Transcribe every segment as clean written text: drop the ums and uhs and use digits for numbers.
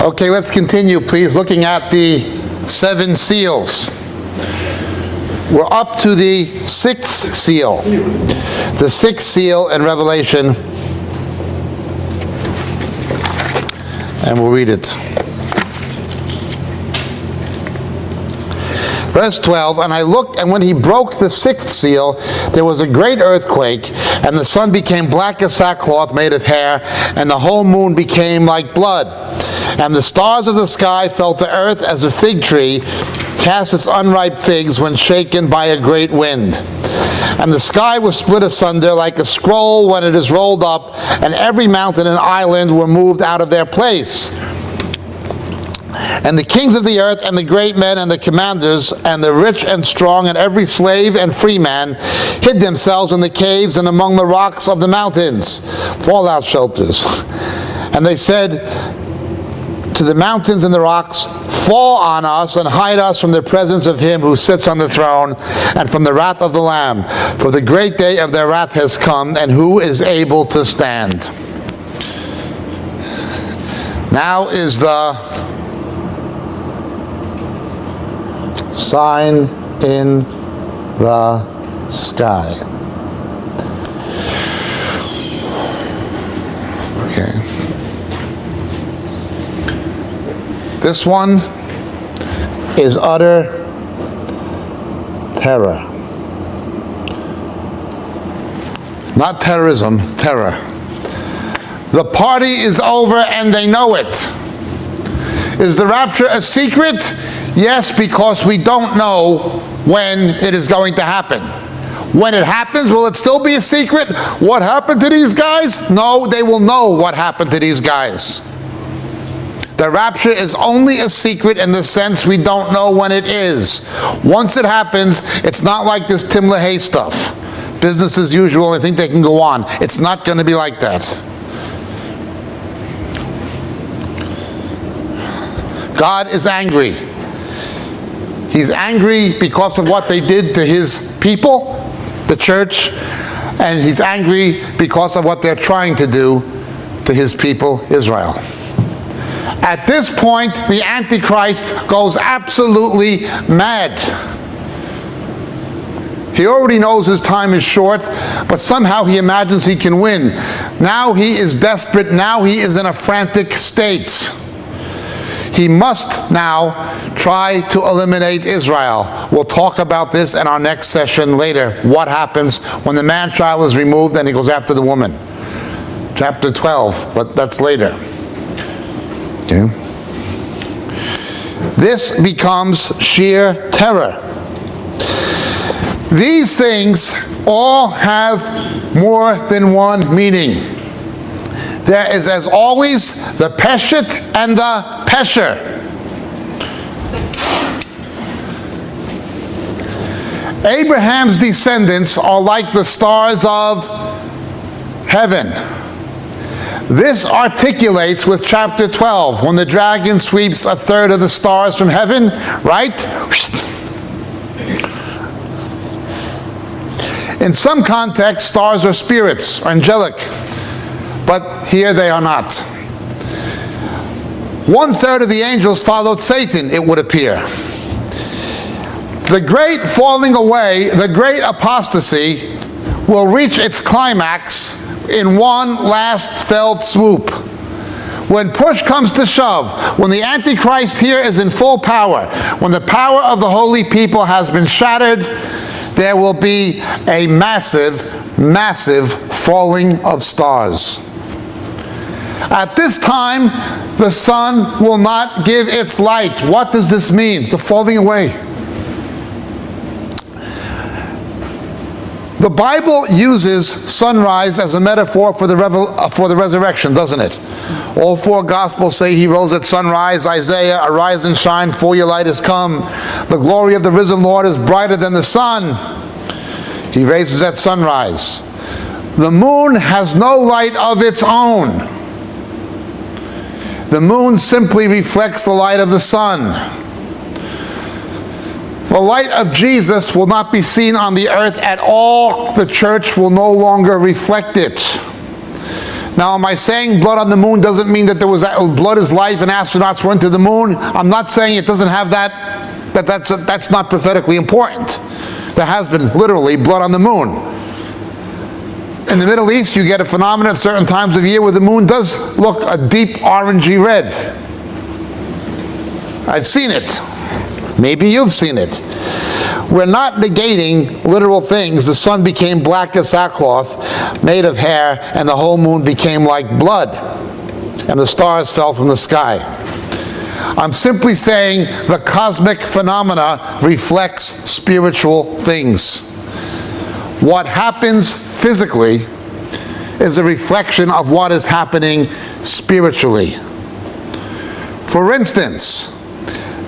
Okay, let's continue, please, looking at the 7 seals. We're up to the 6th seal. The 6th seal in Revelation. And we'll read it. Verse 12, and I looked, and when he broke the 6th seal, there was a great earthquake, and the sun became black as sackcloth made of hair, and the whole moon became like blood. And the stars of the sky fell to earth as a fig tree casts its unripe figs when shaken by a great wind. And the sky was split asunder like a scroll when it is rolled up, and every mountain and island were moved out of their place. And the kings of the earth, and the great men, and the commanders, and the rich and strong, and every slave and free man, hid themselves in the caves and among the rocks of the mountains, fallout shelters. And they said to the mountains and the rocks, fall on us and hide us from the presence of him who sits on the throne and from the wrath of the Lamb. For the great day of their wrath has come, and who is able to stand? Now is the sign in the sky. Okay. This one is utter terror. Not terrorism, terror. The party is over and they know it. Is the rapture a secret? Yes, because we don't know when it is going to happen. When it happens, will it still be a secret? What happened to these guys? No, they will know what happened to these guys. The rapture is only a secret in the sense we don't know when it is. Once it happens, it's not like this Tim LaHaye stuff. Business as usual, I think they can go on. It's not going to be like that. God is angry. He's angry because of what they did to his people, the church, and he's angry because of what they're trying to do to his people, Israel. At this point, the Antichrist goes absolutely mad. He already knows his time is short, but somehow he imagines he can win. Now he is desperate. Now he is in a frantic state. He must now try to eliminate Israel. We'll talk about this in our next session later. What happens when the man-child is removed and he goes after the woman. Chapter 12, but that's later. Okay. This becomes sheer terror. These things all have more than one meaning. There is, as always, the Peshet and the Pesher. Abraham's descendants are like the stars of heaven. This articulates with chapter 12, when the dragon sweeps a third of the stars from heaven, right? In some contexts, stars are spirits, angelic, but here they are not. 1/3 of the angels followed Satan, it would appear. The great falling away, the great apostasy, will reach its climax in one last fell swoop. When push comes to shove, when the Antichrist here is in full power, when the power of the holy people has been shattered, there will be a massive, massive falling of stars. At this time, the sun will not give its light. What does this mean? The falling away. The Bible uses sunrise as a metaphor for the resurrection, doesn't it? All 4 Gospels say he rose at sunrise. Isaiah, arise and shine, for your light has come. The glory of the risen Lord is brighter than the sun. He raises at sunrise. The moon has no light of its own. The moon simply reflects the light of the sun. The light of Jesus will not be seen on the earth at all. The church will no longer reflect it. Now, am I saying blood on the moon doesn't mean that there was blood is life and astronauts went to the moon? I'm not saying it doesn't have that's not prophetically important. There has been literally blood on the moon. In the Middle East, you get a phenomenon at certain times of year where the moon does look a deep orangey red. I've seen it. Maybe you've seen it. We're not negating literal things. The sun became black as sackcloth, made of hair, and the whole moon became like blood, and the stars fell from the sky. I'm simply saying the cosmic phenomena reflects spiritual things. What happens physically is a reflection of what is happening spiritually. For instance,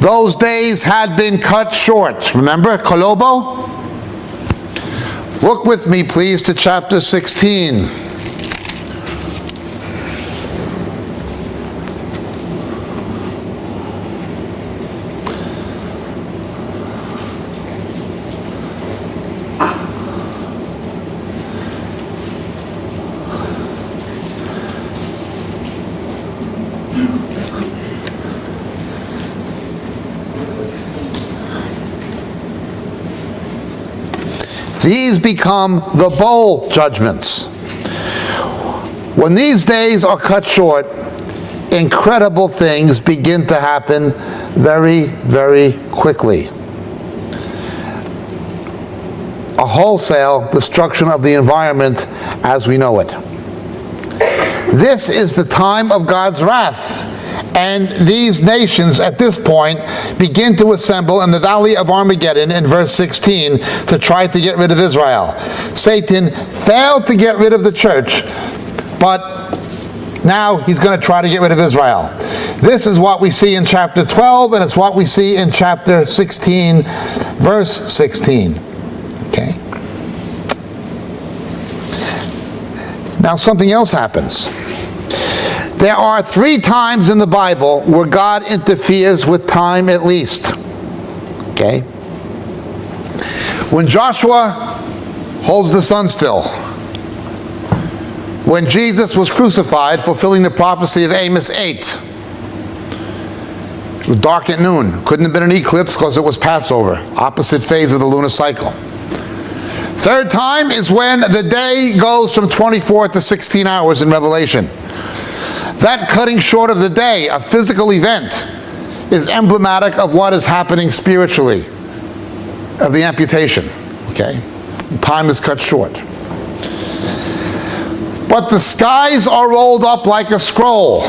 those days had been cut short. Remember, Kolobo? Look with me, please, to chapter 16. These become the bowl judgments. When these days are cut short, incredible things begin to happen very, very quickly. A wholesale destruction of the environment as we know it. This is the time of God's wrath. And these nations at this point begin to assemble in the Valley of Armageddon in verse 16 to try to get rid of Israel. Satan failed to get rid of the church, but now he's going to try to get rid of Israel. This is what we see in chapter 12, and it's what we see in chapter 16, verse 16. Okay? Now something else happens. There are 3 times in the Bible where God interferes with time at least. Okay? When Joshua holds the sun still. When Jesus was crucified, fulfilling the prophecy of Amos 8. It was dark at noon. Couldn't have been an eclipse because it was Passover. Opposite phase of the lunar cycle. 3rd time is when the day goes from 24 to 16 hours in Revelation. That cutting short of the day, a physical event, is emblematic of what is happening spiritually, of the amputation. Okay? Time is cut short. But the skies are rolled up like a scroll.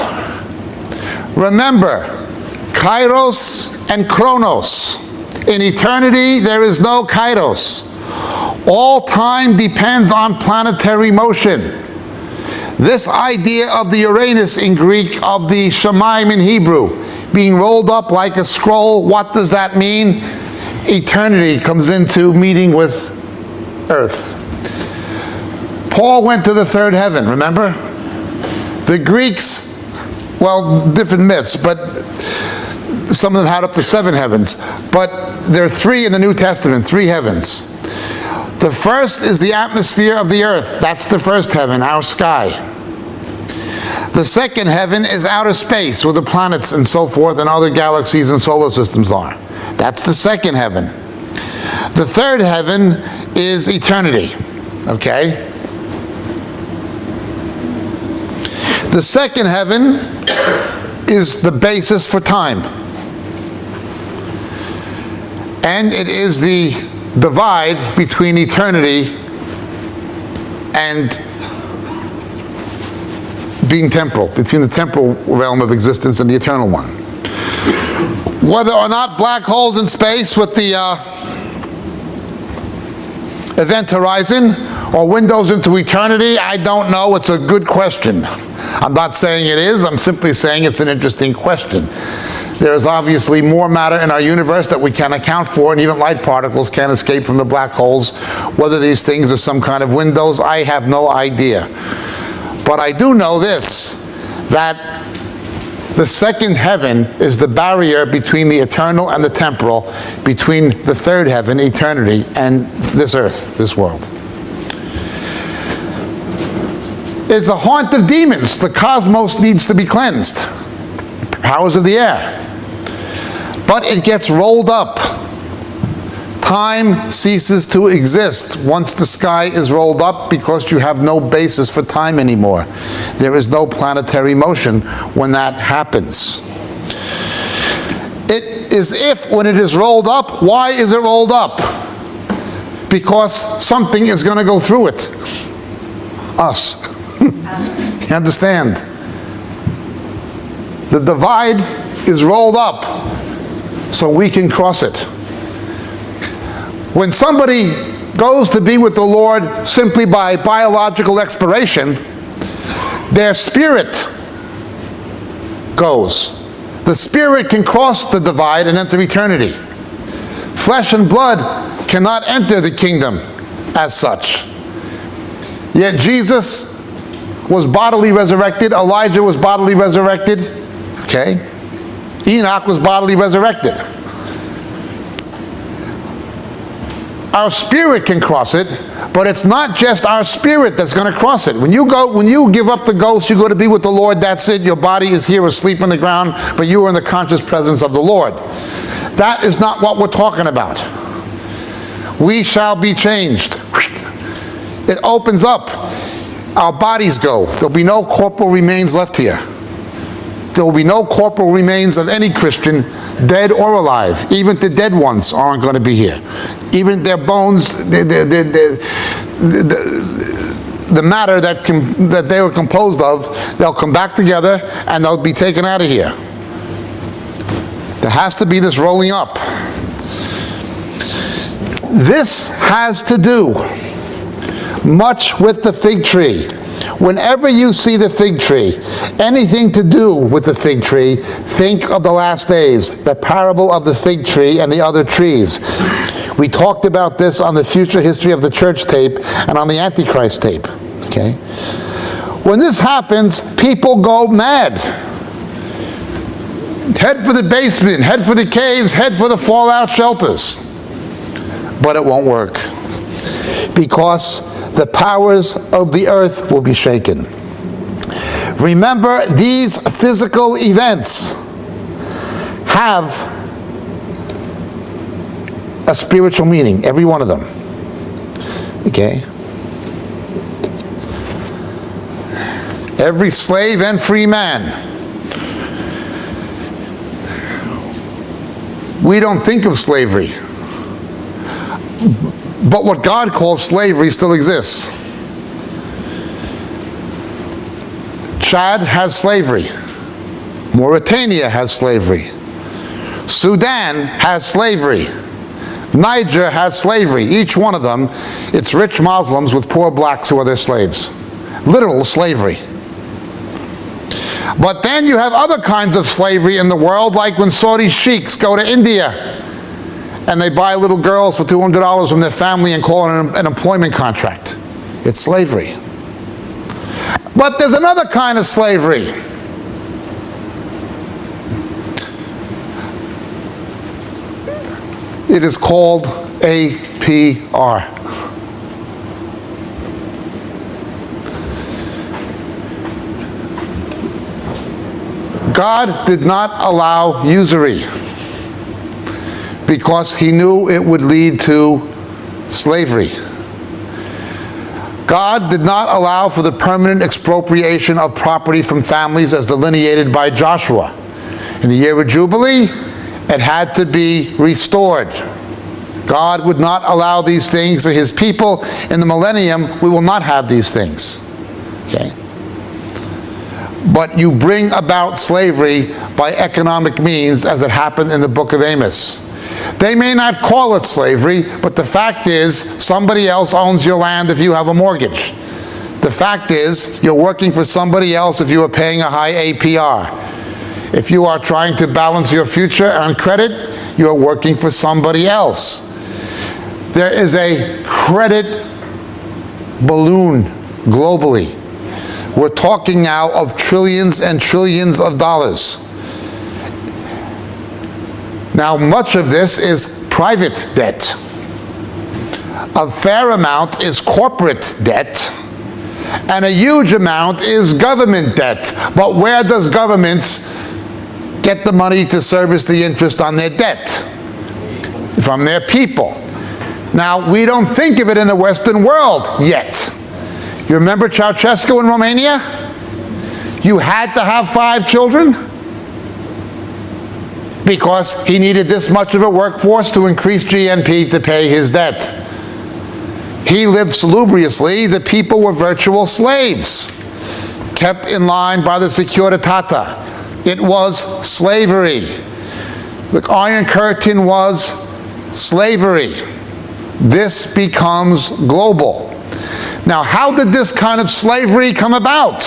Remember, Kairos and Chronos. In eternity, there is no Kairos. All time depends on planetary motion. This idea of the Uranus in Greek, of the Shemaim in Hebrew, being rolled up like a scroll, what does that mean? Eternity comes into meeting with earth. Paul went to the 3rd heaven, remember? The Greeks, well, different myths, but some of them had up to 7 heavens. But there are 3 in the New Testament, 3 heavens. The first is the atmosphere of the earth. That's the 1st heaven, our sky. The 2nd heaven is outer space, where the planets and so forth and other galaxies and solar systems are. That's the 2nd heaven. The 3rd heaven is eternity. Okay? The 2nd heaven is the basis for time. And it is the divide between eternity and being temporal, between the temporal realm of existence and the eternal one. Whether or not black holes in space with the event horizon or windows into eternity, I don't know. It's a good question. I'm not saying it is. I'm simply saying it's an interesting question. There is obviously more matter in our universe that we can account for, and even light particles can't escape from the black holes. Whether these things are some kind of windows, I have no idea. But I do know this, that the 2nd heaven is the barrier between the eternal and the temporal, between the 3rd heaven, eternity, and this earth, this world. It's a haunt of demons. The cosmos needs to be cleansed. Powers of the air. But it gets rolled up. Time ceases to exist once the sky is rolled up, because you have no basis for time anymore. There is no planetary motion when that happens. It is if, when it is rolled up, why is it rolled up? Because something is going to go through it. Us. You understand? The divide is rolled up so we can cross it. When somebody goes to be with the Lord simply by biological expiration, their spirit goes. The spirit can cross the divide and enter eternity. Flesh and blood cannot enter the kingdom as such. Yet Jesus was bodily resurrected. Elijah was bodily resurrected. Okay? Enoch was bodily resurrected. Our spirit can cross it, but it's not just our spirit that's going to cross it. When you give up the ghost, you go to be with the Lord, that's it. Your body is here asleep on the ground, but you are in the conscious presence of the Lord. That is not what we're talking about. We shall be changed. It opens up. Our bodies go. There'll be no corporal remains left here. There will be no corporal remains of any Christian, dead or alive. Even the dead ones aren't going to be here. Even their bones, the matter that they were composed of, they'll come back together and they'll be taken out of here. There has to be this rolling up. This has to do much with the fig tree. Whenever you see the fig tree, anything to do with the fig tree, think of the last days, the parable of the fig tree and the other trees. We talked about this on the Future History of the Church tape and on the Antichrist tape. Okay? When this happens, people go mad. Head for the basement, head for the caves, head for the fallout shelters. But it won't work, because the powers of the earth will be shaken. Remember, these physical events have a spiritual meaning, every one of them. Okay? Every slave and free man. We don't think of slavery, but what God calls slavery still exists. Chad has slavery. Mauritania has slavery. Sudan has slavery. Niger has slavery. Each one of them, it's rich Muslims with poor blacks who are their slaves. Literal slavery. But then you have other kinds of slavery in the world, like when Saudi sheiks go to India and they buy little girls for $200 from their family and call it an employment contract. It's slavery. But there's another kind of slavery. It is called APR. God did not allow usury because he knew it would lead to slavery. God did not allow for the permanent expropriation of property from families as delineated by Joshua. In the year of Jubilee, it had to be restored. God would not allow these things for his people. In the millennium, we will not have these things. Okay? But you bring about slavery by economic means, as it happened in the book of Amos. They may not call it slavery, but the fact is, somebody else owns your land if you have a mortgage. The fact is, you're working for somebody else if you are paying a high APR. If you are trying to balance your future on credit, you're working for somebody else. There is a credit balloon globally. We're talking now of trillions and trillions of dollars. Now, much of this is private debt. A fair amount is corporate debt, And a huge amount is government debt. But where does governments get the money to service the interest on their debt? From their people. Now, we don't think of it in the Western world yet. You remember Ceausescu in Romania? You had to have 5 children because he needed this much of a workforce to increase GNP to pay his debt. He lived salubriously. The people were virtual slaves, kept in line by the Securitata. It was slavery. The Iron Curtain was slavery. This becomes global. Now, how did this kind of slavery come about?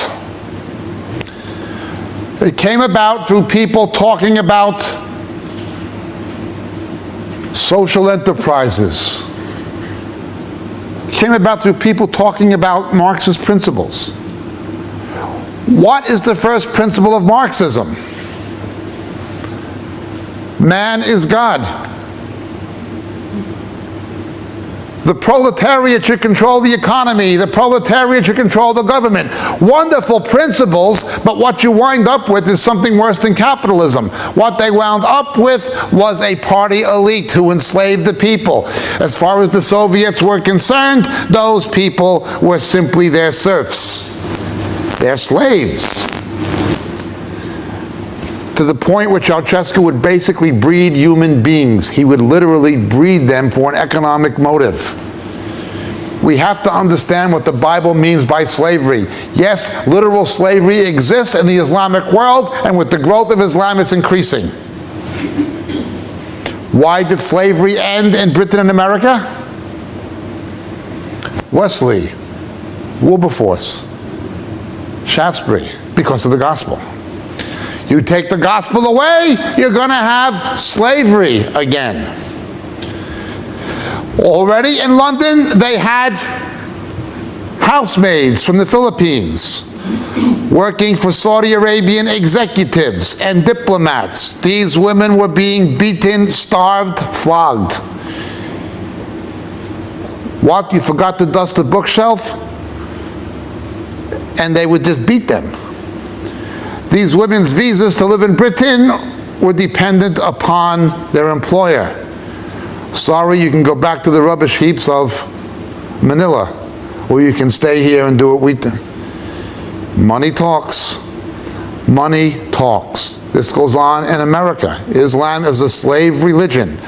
It came about through people talking about social enterprises. It came about through people talking about Marxist principles. What is the first principle of Marxism? Man is God. The proletariat should control the economy. The proletariat should control the government. Wonderful principles, but what you wind up with is something worse than capitalism. What they wound up with was a party elite who enslaved the people. As far as the Soviets were concerned, those people were simply their serfs. They're slaves. To the point where Ceausescu would basically breed human beings. He would literally breed them for an economic motive. We have to understand what the Bible means by slavery. Yes, literal slavery exists in the Islamic world, and with the growth of Islam, it's increasing. Why did slavery end in Britain and America? Wesley, Wilberforce, Shaftesbury, because of the gospel. You take the gospel away, you're going to have slavery again. Already in London, they had housemaids from the Philippines working for Saudi Arabian executives and diplomats. These women were being beaten, starved, flogged. What? You forgot to dust the bookshelf? And they would just beat them. These women's visas to live in Britain were dependent upon their employer. Sorry, you can go back to the rubbish heaps of Manila, or you can stay here and do what we do. Money talks. Money talks. This goes on in America. Islam is a slave religion.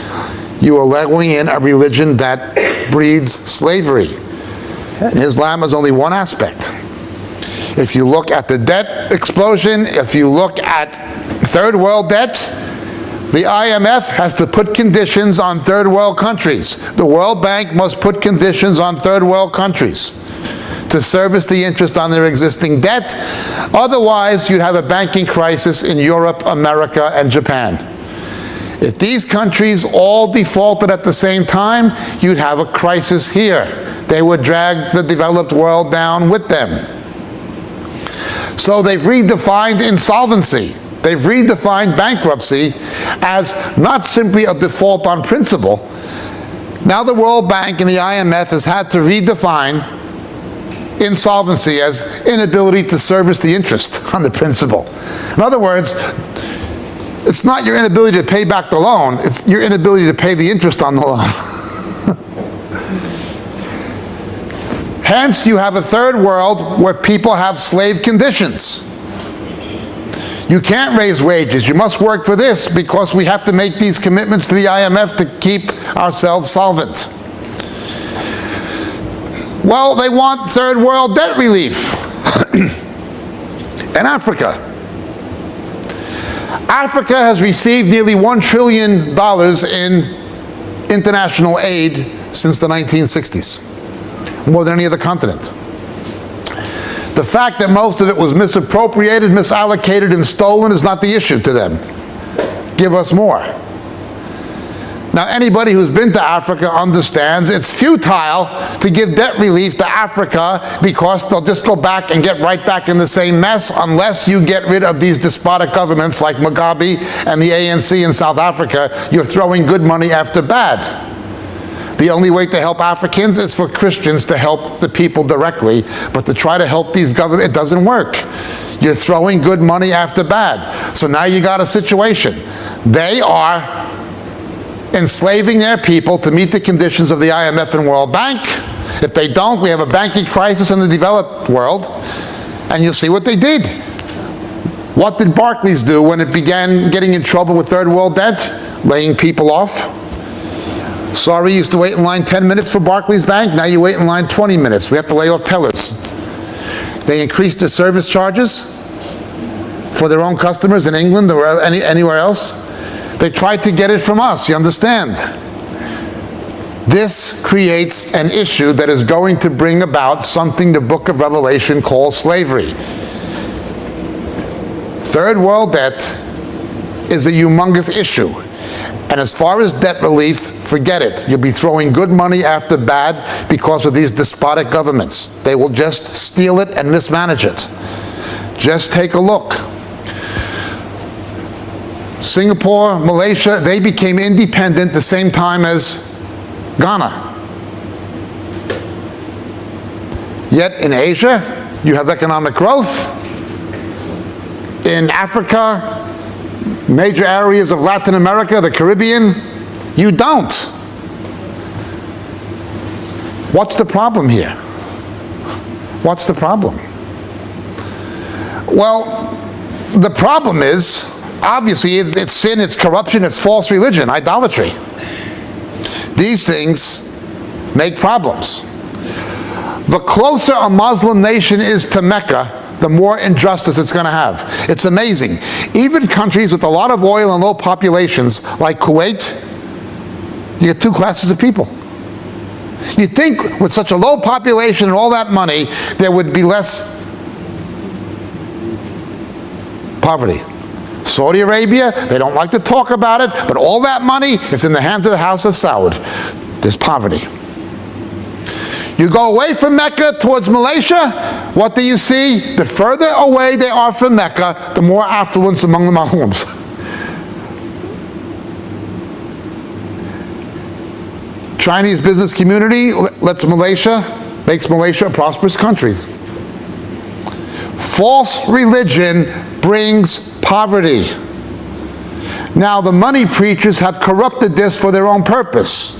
You are allowing in a religion that breeds slavery. And Islam is only one aspect. If you look at the debt explosion, if you look at third world debt, the IMF has to put conditions on third world countries. The World Bank must put conditions on third world countries to service the interest on their existing debt. Otherwise, you'd have a banking crisis in Europe, America, and Japan. If these countries all defaulted at the same time, you'd have a crisis here. They would drag the developed world down with them. So they've redefined insolvency. They've redefined bankruptcy as not simply a default on principle. Now the World Bank and the IMF has had to redefine insolvency as inability to service the interest on the principle. In other words, it's not your inability to pay back the loan, it's your inability to pay the interest on the loan. Hence, you have a third world where people have slave conditions. You can't raise wages. You must work for this because we have to make these commitments to the IMF to keep ourselves solvent. Well, they want third world debt relief. In Africa. Africa has received nearly $1 trillion in international aid since the 1960s. More than any other continent. The fact that most of it was misappropriated, misallocated, and stolen is not the issue to them. Give us more. Now, anybody who's been to Africa understands it's futile to give debt relief to Africa because they'll just go back and get right back in the same mess unless you get rid of these despotic governments like Mugabe and the ANC in South Africa. You're throwing good money after bad. The only way to help Africans is for Christians to help the people directly, but to try to help these governments, it doesn't work. You're throwing good money after bad. So now you got a situation. They are enslaving their people to meet the conditions of the IMF and World Bank. If they don't, we have a banking crisis in the developed world, and you'll see what they did. What did Barclays do when it began getting in trouble with third world debt? Laying people off. Sorry, you used to wait in line 10 minutes for Barclays Bank, now you wait in line 20 minutes. We have to lay off tellers. They increased their service charges for their own customers in England or anywhere else. They tried to get it from us, you understand? This creates an issue that is going to bring about something the book of Revelation calls slavery. Third world debt is a humongous issue. And as far as debt relief, forget it. You'll be throwing good money after bad because of these despotic governments. They will just steal it and mismanage it. Just take a look. Singapore, Malaysia, they became independent the same time as Ghana. Yet in Asia, you have economic growth. In Africa, major areas of Latin America, the Caribbean, you don't. What's the problem here? What's the problem? Well, the problem is, obviously, it's sin, it's corruption, it's false religion, idolatry. These things make problems. The closer a Muslim nation is to Mecca, the more injustice it's going to have. It's amazing. Even countries with a lot of oil and low populations, like Kuwait, you get two classes of people. You'd think with such a low population and all that money, there would be less poverty. Saudi Arabia, they don't like to talk about it, but all that money is in the hands of the House of Saud. There's poverty. You go away from Mecca towards Malaysia, what do you see? The further away they are from Mecca, the more affluence among the Muslims. Chinese business community makes Malaysia a prosperous country. False religion brings poverty. Now, the money preachers have corrupted this for their own purpose.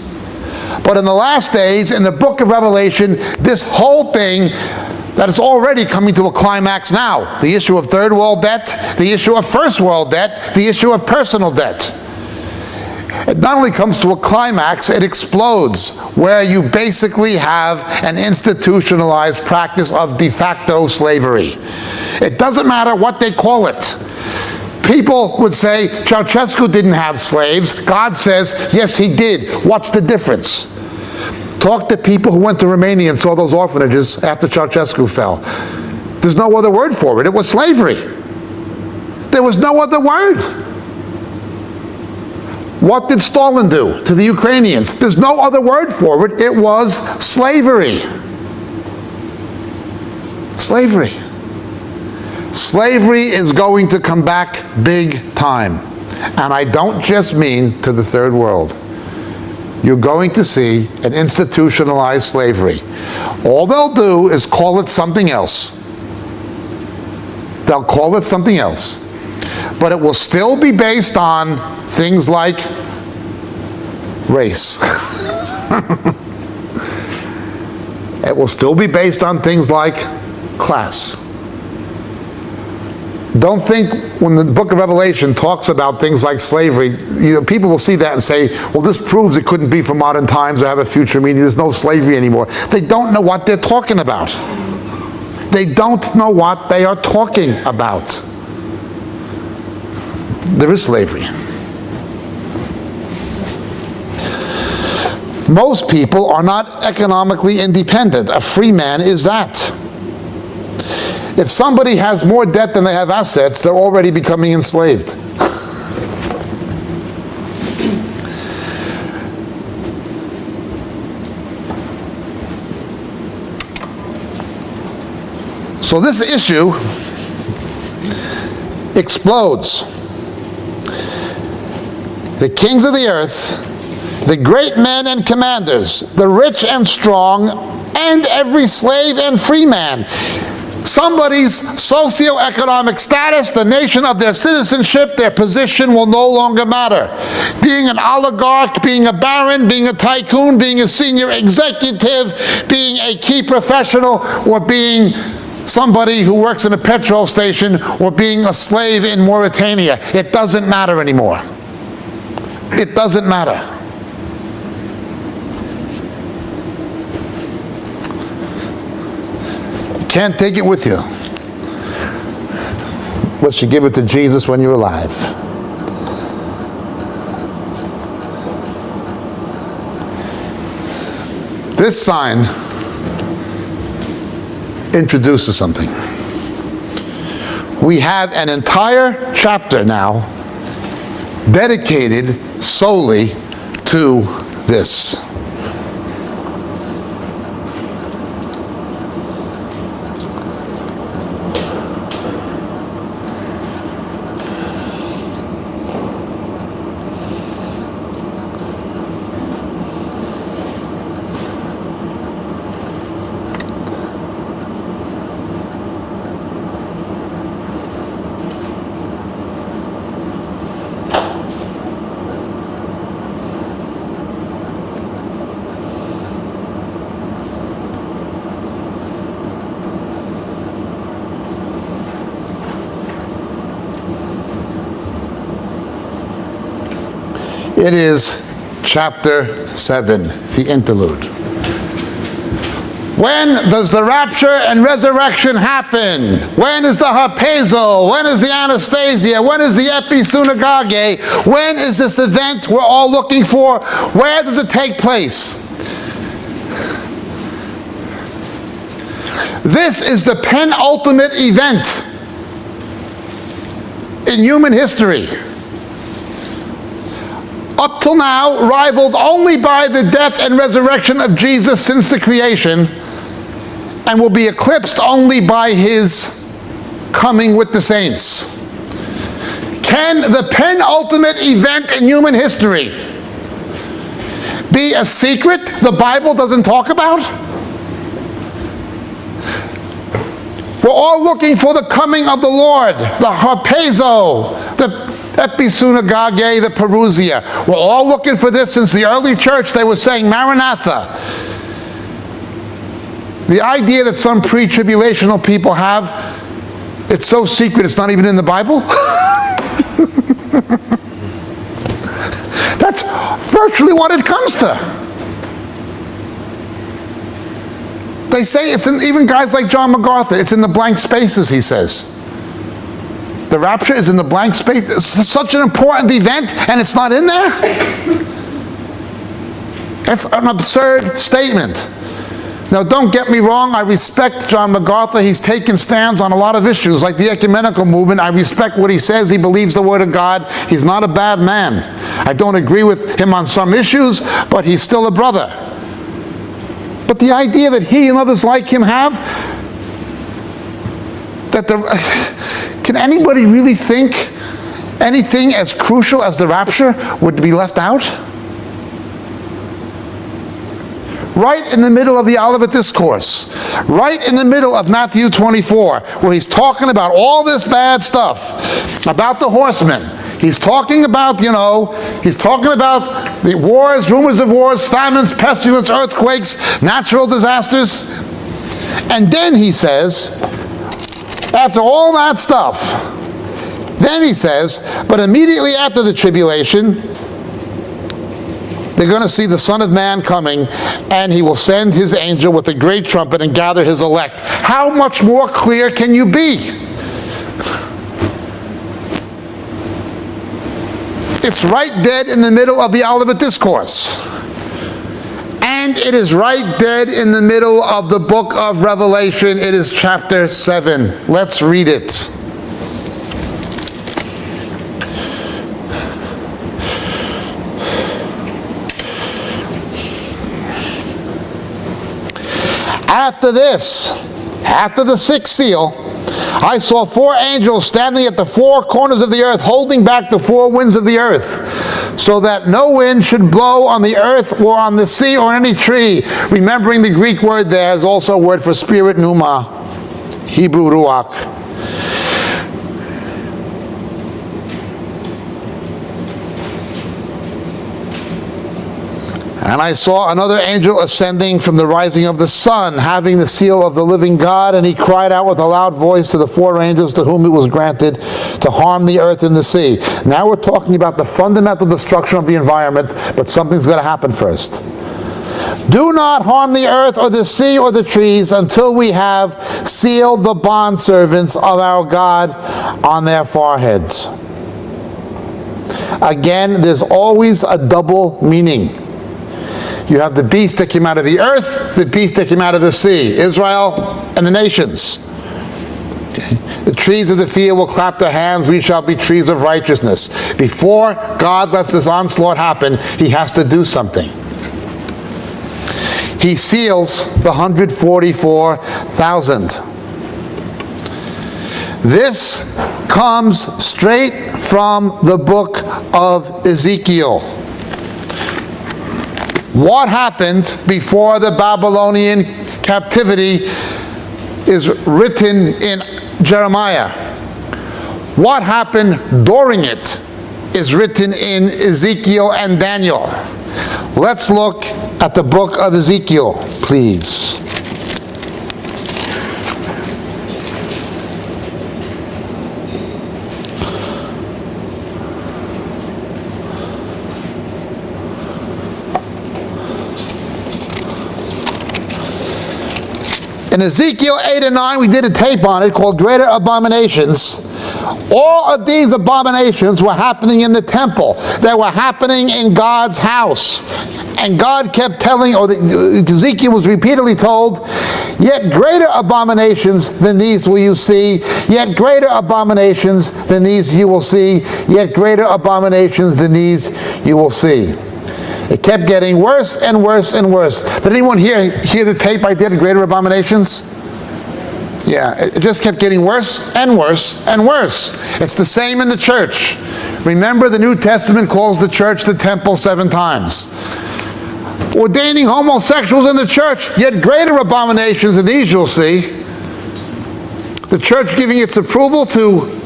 But in the last days, in the book of Revelation, this whole thing that is already coming to a climax now, the issue of third world debt, the issue of first world debt, the issue of personal debt. It not only comes to a climax, it explodes, where you basically have an institutionalized practice of de facto slavery. It doesn't matter what they call it. People would say, Ceausescu didn't have slaves. God says, yes, he did. What's the difference? Talk to people who went to Romania and saw those orphanages after Ceausescu fell. There's no other word for it. It was slavery. There was no other word. What did Stalin do to the Ukrainians? There's no other word for it. It was slavery. Slavery. Slavery is going to come back big time. And I don't just mean to the third world. You're going to see an institutionalized slavery. All they'll do is call it something else. They'll call it something else. But it will still be based on things like race. It will still be based on things like class. Don't think when the book of Revelation talks about things like slavery, people will see that and say, well, this proves it couldn't be for modern times or have a future meaning. There's no slavery anymore. They don't know what they're talking about. They don't know what they are talking about. There is slavery. Most people are not economically independent. A free man is that. If somebody has more debt than they have assets, they're already becoming enslaved. So this issue explodes. The kings of the earth the great men and commanders, the rich and strong, and every slave and free man. Somebody's socioeconomic status, the nation of their citizenship, their position will no longer matter. Being an oligarch, being a baron, being a tycoon, being a senior executive, being a key professional, or being somebody who works in a petrol station, or being a slave in Mauritania. It doesn't matter anymore. It doesn't matter. Can't take it with you unless you give it to Jesus when you're alive. This sign introduces something. We have an entire chapter now dedicated solely to this. It is chapter 7, the interlude. When does the rapture and resurrection happen? When is the harpazo? When is the Anastasia? When is the episunagage? When is this event we're all looking for? Where does it take place? This is the penultimate event in human history. Up till now, rivaled only by the death and resurrection of Jesus since the creation, and will be eclipsed only by his coming with the saints. Can the penultimate event in human history be a secret the Bible doesn't talk about? We're all looking for the coming of the Lord, the harpazo, the episunagage, the parousia. We're all looking for this. Since the early church, they were saying Maranatha. The idea that some pre-tribulational people have, it's so secret it's not even in the Bible. That's virtually what it comes to. They say it's in, even guys like John MacArthur, it's in the blank spaces, he says. The rapture is in the blank space. It's such an important event, and it's not in there? That's an absurd statement. Now, don't get me wrong. I respect John MacArthur. He's taken stands on a lot of issues, like the ecumenical movement. I respect what he says. He believes the Word of God. He's not a bad man. I don't agree with him on some issues, but he's still a brother. But the idea that he and others like him have, that can anybody really think anything as crucial as the rapture would be left out? Right in the middle of the Olivet Discourse, right in the middle of Matthew 24, where he's talking about all this bad stuff, about the horsemen. He's talking about, he's talking about the wars, rumors of wars, famines, pestilence, earthquakes, natural disasters. And then he says, after all that stuff, then he says, but immediately after the tribulation, they're going to see the Son of Man coming, and he will send his angel with a great trumpet and gather his elect. How much more clear can you be? It's right dead in the middle of the Olivet Discourse. And it is right dead in the middle of the book of Revelation. It is chapter 7. Let's read it. After this, after the sixth seal, I saw 4 angels standing at the 4 corners of the earth, holding back the 4 winds of the earth, so that no wind should blow on the earth or on the sea or any tree. Remembering the Greek word there is also a word for spirit, pneuma, Hebrew ruach. And I saw another angel ascending from the rising of the sun, having the seal of the living God, and he cried out with a loud voice to the 4 angels to whom it was granted to harm the earth and the sea. Now we're talking about the fundamental destruction of the environment, but something's going to happen first. Do not harm the earth or the sea or the trees until we have sealed the bondservants of our God on their foreheads. Again, there's always a double meaning. You have the beast that came out of the earth, the beast that came out of the sea, Israel and the nations. Okay. The trees of the field will clap their hands, we shall be trees of righteousness. Before God lets this onslaught happen, he has to do something. He seals the 144,000. This comes straight from the book of Ezekiel. What happened before the Babylonian captivity is written in Jeremiah. What happened during it is written in Ezekiel and Daniel. Let's look at the book of Ezekiel, please. In Ezekiel 8 and 9, we did a tape on it called Greater Abominations. All of these abominations were happening in the temple. They were happening in God's house. And God kept telling, or Ezekiel was repeatedly told, yet greater abominations than these will you see, yet greater abominations than these you will see, yet greater abominations than these you will see. It kept getting worse and worse and worse. Did anyone hear the tape I did, Greater Abominations? Yeah, it just kept getting worse and worse and worse. It's the same in the church. Remember, the New Testament calls the church the temple 7 times. Ordaining homosexuals in the church, yet greater abominations than these you'll see. The church giving its approval to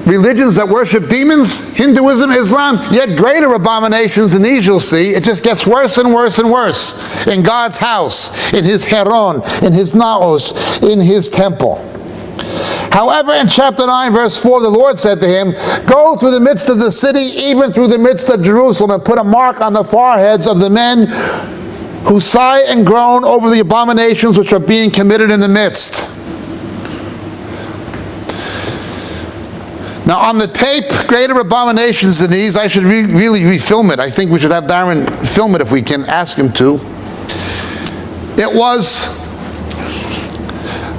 religions that worship demons, Hinduism, Islam, yet greater abominations than these you'll see. It just gets worse and worse and worse in God's house, in his Heron, in his Naos, in his temple. However, in chapter 9, verse 4, the Lord said to him, go through the midst of the city, even through the midst of Jerusalem, and put a mark on the foreheads of the men who sigh and groan over the abominations which are being committed in the midst. Now, on the tape, greater abominations than these, I should really refilm it. I think we should have Darren film it if we can ask him to. It was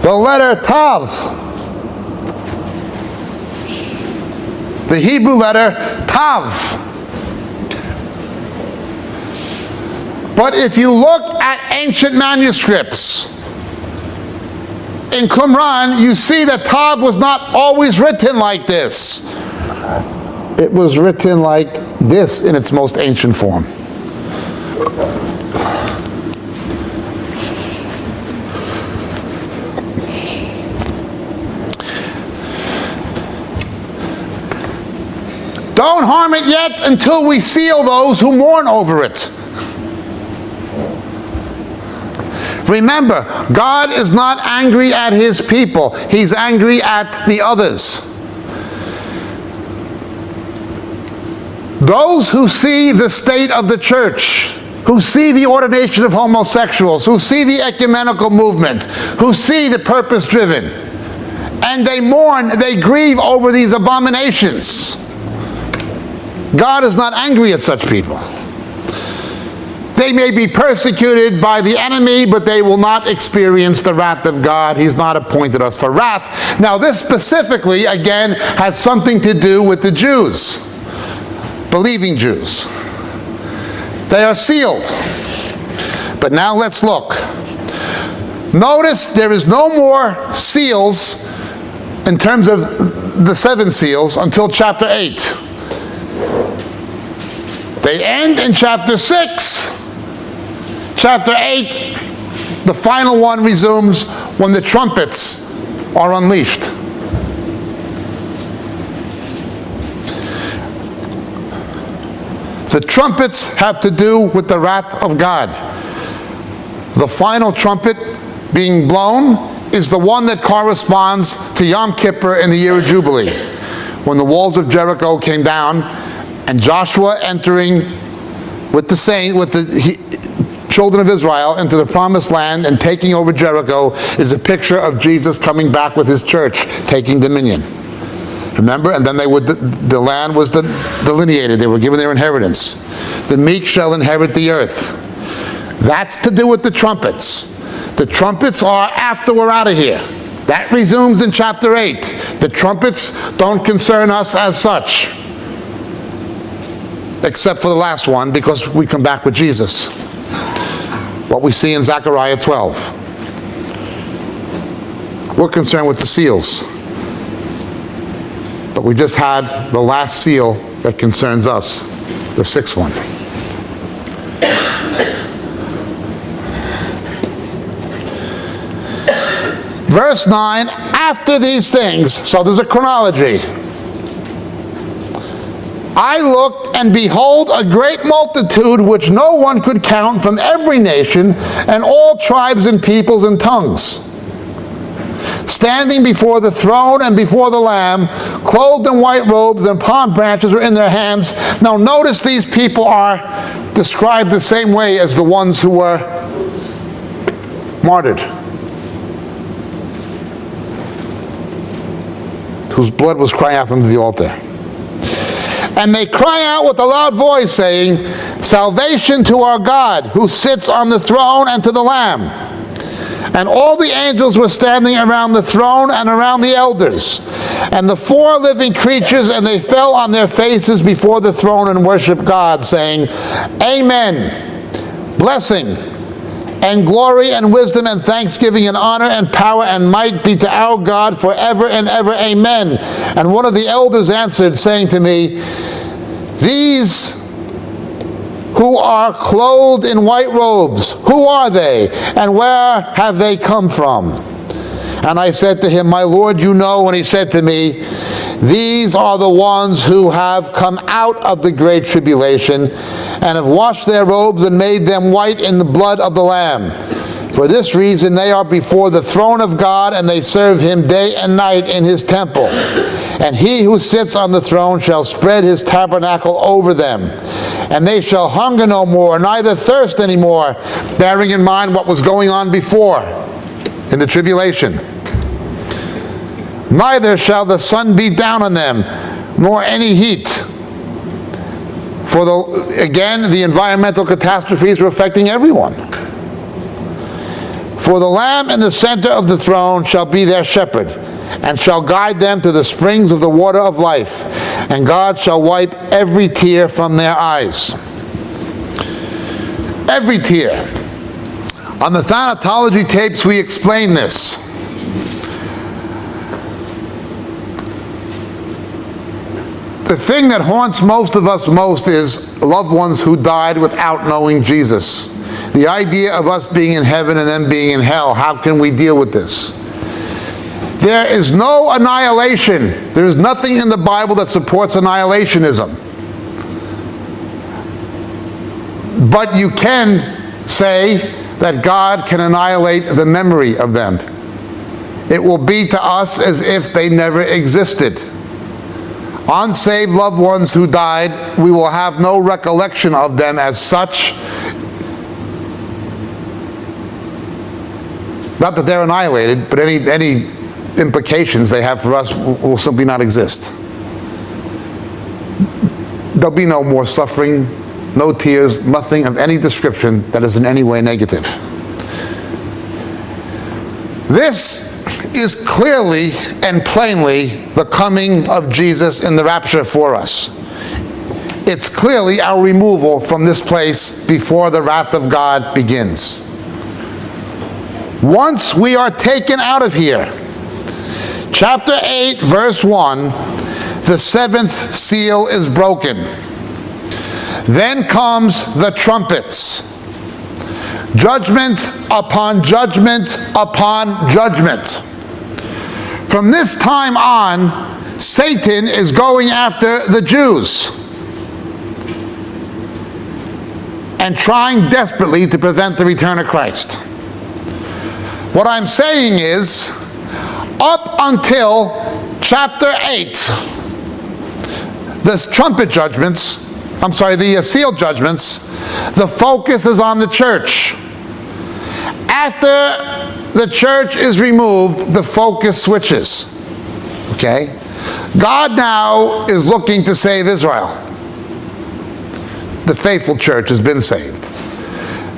the letter Tav. The Hebrew letter Tav. But if you look at ancient manuscripts, in Qumran, you see that Tav was not always written like this. It was written like this in its most ancient form. Don't harm it yet until we seal those who mourn over it. Remember, God is not angry at his people. He's angry at the others. Those who see the state of the church, who see the ordination of homosexuals, who see the ecumenical movement, who see the purpose-driven, and they mourn, they grieve over these abominations. God is not angry at such people. They may be persecuted by the enemy, but they will not experience the wrath of God. He's not appointed us for wrath. Now, this specifically, again, has something to do with the Jews, believing Jews. They are sealed. But now let's look. Notice there is no more seals in terms of the 7 seals until chapter 8. They end in chapter 6. Chapter 8, the final one resumes when the trumpets are unleashed. The trumpets have to do with the wrath of God. The final trumpet being blown is the one that corresponds to Yom Kippur in the year of Jubilee, when the walls of Jericho came down, and Joshua entering with the children of Israel into the promised land and taking over Jericho is a picture of Jesus coming back with his church, taking dominion. Remember? And then the land was delineated. They were given their inheritance. The meek shall inherit the earth. That's to do with the trumpets. The trumpets are after we're out of here. That resumes in chapter 8. The trumpets don't concern us as such, except for the last one, because we come back with Jesus. What we see in Zechariah 12. We're concerned with the seals. But we just had the last seal that concerns us, the 6th one. Verse 9, after these things, so there's a chronology. I looked, and behold, a great multitude which no one could count, from every nation and all tribes and peoples and tongues, standing before the throne and before the Lamb, clothed in white robes, and palm branches were in their hands. Now notice these people are described the same way as the ones who were martyred, whose blood was crying out from the altar. And they cry out with a loud voice, saying, salvation to our God, who sits on the throne, and to the Lamb. And all the angels were standing around the throne and around the elders, and the 4 living creatures, and they fell on their faces before the throne and worshiped God, saying, Amen. Blessing and glory and wisdom and thanksgiving and honor and power and might be to our God forever and ever. Amen. And one of the elders answered, saying to me, these who are clothed in white robes, who are they, and where have they come from? And I said to him, my Lord, you know. And he said to me, these are the ones who have come out of the great tribulation, and have washed their robes and made them white in the blood of the Lamb. For this reason they are before the throne of God, and they serve him day and night in his temple. And he who sits on the throne shall spread his tabernacle over them. And they shall hunger no more, neither thirst any more, bearing in mind what was going on before in the tribulation. Neither shall the sun beat down on them, nor any heat. For again, the environmental catastrophes were affecting everyone. For the Lamb in the center of the throne shall be their shepherd, and shall guide them to the springs of the water of life, and God shall wipe every tear from their eyes. Every tear. On the Thanatology tapes, we explain this. The thing that haunts most of us most is loved ones who died without knowing Jesus. The idea of us being in heaven and them being in hell. How can we deal with this? There is no annihilation. There is nothing in the Bible that supports annihilationism. But you can say that God can annihilate the memory of them. It will be to us as if they never existed. Unsaved loved ones who died, we will have no recollection of them as such. Not that they're annihilated, but any implications they have for us will simply not exist. There'll be no more suffering, no tears, nothing of any description that is in any way negative. This is clearly and plainly the coming of Jesus in the rapture for us. It's clearly our removal from this place before the wrath of God begins. Once we are taken out of here, chapter 8, verse 1, the seventh seal is broken. Then comes the trumpets. Judgment upon judgment upon judgment. From this time on, Satan is going after the Jews and trying desperately to prevent the return of Christ. What I'm saying is, up until chapter 8, the trumpet judgments, the seal judgments, the focus is on the church. After the church is removed, the focus switches. Okay? God now is looking to save Israel. The faithful church has been saved.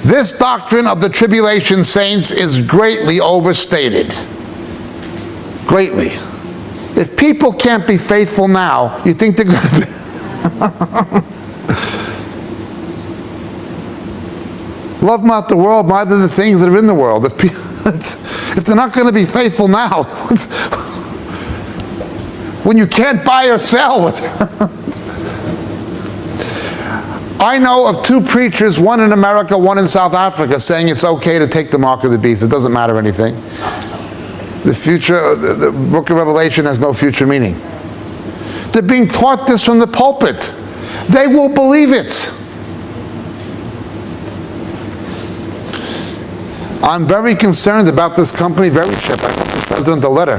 This doctrine of the tribulation saints is greatly overstated. Greatly. If people can't be faithful now, you think they're going to be... Love not the world, neither the things that are in the world. If they're not going to be faithful now, when you can't buy or sell with I know of two preachers, one in America, one in South Africa, saying it's okay to take the mark of the beast. It doesn't matter anything. The future, the book of Revelation has no future meaning. They're being taught this from the pulpit. They will believe it. I'm very concerned about this company, Veryship. I wrote the president a letter.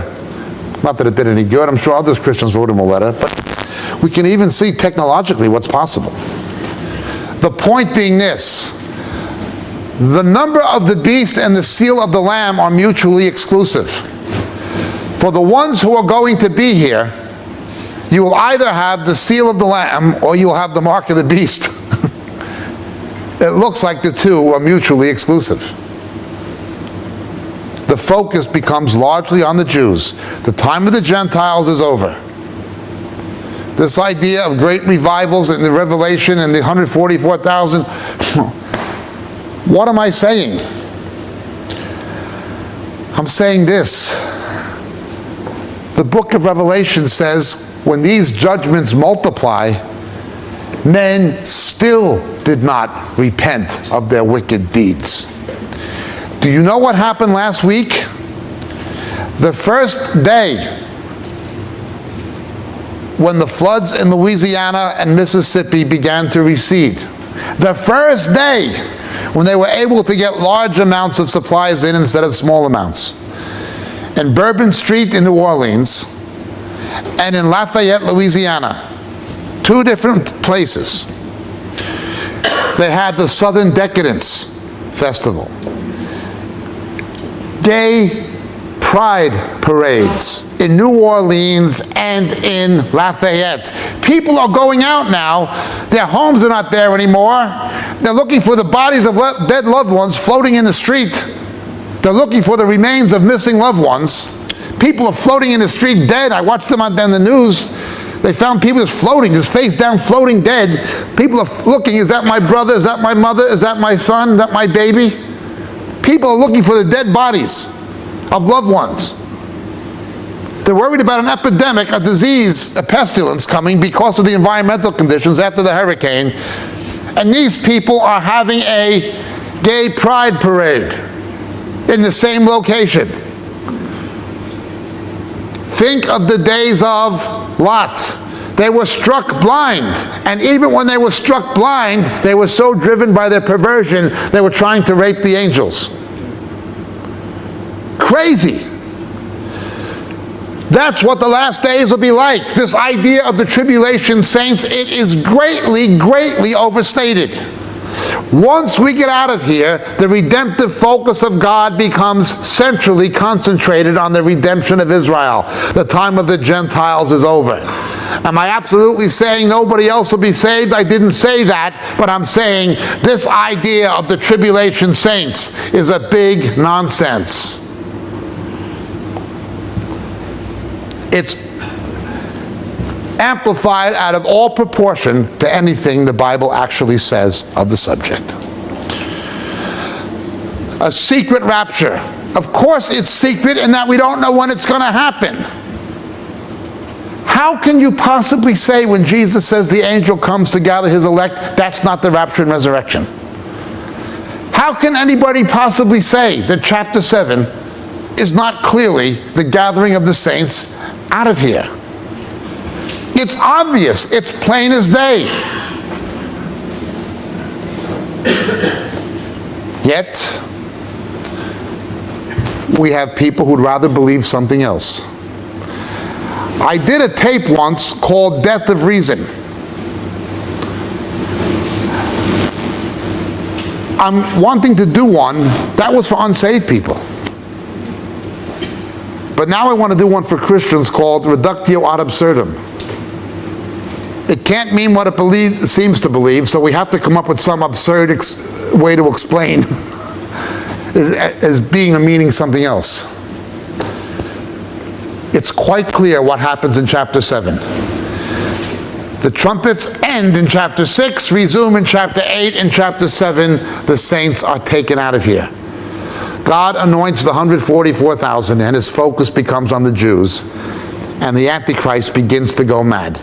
Not that it did any good. I'm sure other Christians wrote him a letter. But we can even see technologically what's possible. The point being this: the number of the beast and the seal of the Lamb are mutually exclusive. For the ones who are going to be here, you will either have the seal of the Lamb or you will have the mark of the beast. It looks like the two are mutually exclusive. The focus becomes largely on the Jews. The time of the Gentiles is over. This idea of great revivals in the Revelation and the 144,000, what am I saying? I'm saying this. The book of Revelation says, when these judgments multiply, men still did not repent of their wicked deeds. Do you know what happened last week? The first day when the floods in Louisiana and Mississippi began to recede. The first day when they were able to get large amounts of supplies in instead of small amounts. In Bourbon Street in New Orleans and in Lafayette, Louisiana, two different places, they had the Southern Decadence Festival. Gay pride parades in New Orleans and in Lafayette. People are going out now. Their homes are not there anymore. They're looking for the bodies of dead loved ones floating in the street. They're looking for the remains of missing loved ones. People are floating in the street dead. I watched them on the news. They found people just floating, just face down, floating dead. People are looking, is that my brother? Is that my mother? Is that my son? Is that my baby? People are looking for the dead bodies of loved ones. They're worried about an epidemic, a disease, a pestilence coming because of the environmental conditions after the hurricane. And these people are having a gay pride parade in the same location. Think of the days of Lot. They were struck blind. And even when they were struck blind, they were so driven by their perversion, they were trying to rape the angels. Crazy. That's what the last days will be like. This idea of the tribulation saints, it is greatly, greatly overstated. Once we get out of here, the redemptive focus of God becomes centrally concentrated on the redemption of Israel. The time of the Gentiles is over. Am I absolutely saying nobody else will be saved? I didn't say that, but I'm saying this idea of the tribulation saints is a big nonsense. It's amplified out of all proportion to anything the Bible actually says of the subject. A secret rapture, Of course it's secret in that we don't know when it's going to happen. How can you possibly say when Jesus says the angel comes to gather his elect, that's not the rapture and resurrection? How can anybody possibly say that chapter 7 is not clearly the gathering of the saints out of here? It's obvious. It's plain as day. Yet, we have people who'd rather believe something else. I did a tape once called Death of Reason. I'm wanting to do one that was for unsaved people. But now I want to do one for Christians called Reductio ad absurdum. It can't mean what it seems to believe, so we have to come up with some absurd way to explain as being or meaning something else. It's quite clear what happens in chapter 7. The trumpets end in chapter 6, resume in chapter 8. In chapter 7, the saints are taken out of here. God anoints the 144,000, and his focus becomes on the Jews, and the Antichrist begins to go mad.